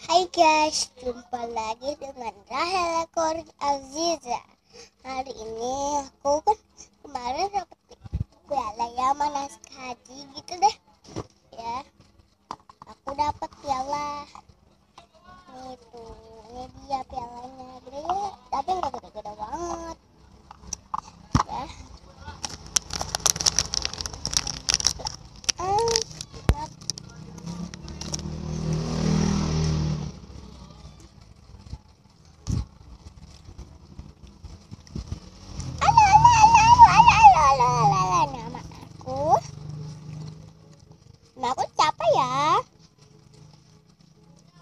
Hai guys, jumpa lagi dengan Rahel Aziza. Hari ini aku kan kemarin dapat piala ya, mana haji gitu deh. Ya, aku dapat piala. Nih tuh, ini dia pialanya. Gede, tapi nggak gede-gede banget. Ya. Nama aku siapa ya?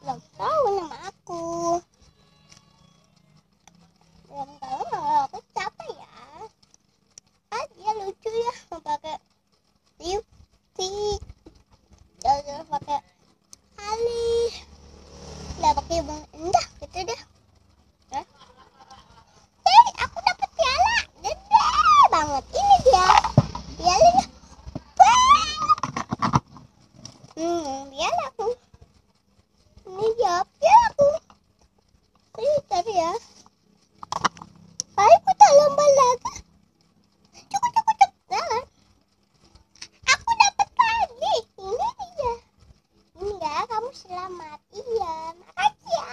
Belum tahu nama aku. Belum tahu nama aku siapa ya? Ah, dia lucu ya, pakai lipstick. Jangan pakai alis. Udah pakai bang indah gitu deh. Aku dapat piala gede banget. Ini dia pialanya. Pialaku. Ini dia pialaku. Bentar ya. Ayo kita lomba lagi. Cukup. Jangan. Aku dapat lagi. Ini dia. Ini ya, kamu selamat. Iya, makasih ya.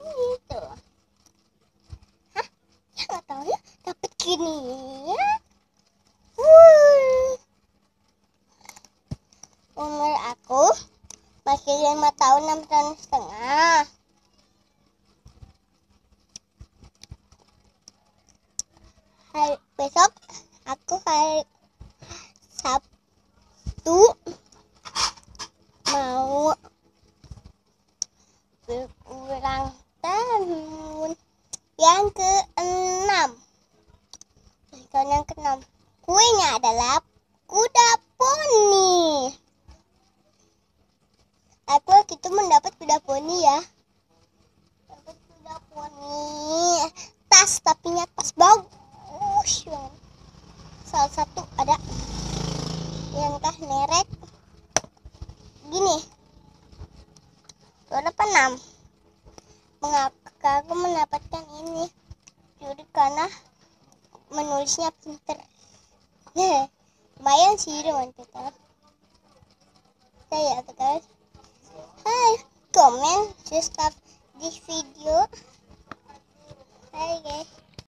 Ini tuh. Hah? Ya nggak tahu ya. Dapat gini ya. Umur aku masih 5 tahun 6 tahun setengah. Besok aku hari Sabtu mau berulang tahun yang ke-6. Tahun yang ke-6. Kuenya adalah kuda poni. Aku waktu itu mendapat kuda poni ya. Dapat kuda poni. Tas, tapi tas bagus. Salah satu ada yang kah merek gini. Ada 6. Mengapa aku mendapatkan ini? Jadi karena menulisnya pinter. Lumayan sih dengan kita. Saya guys. Hai, comment, subscribe this video. Hai guys.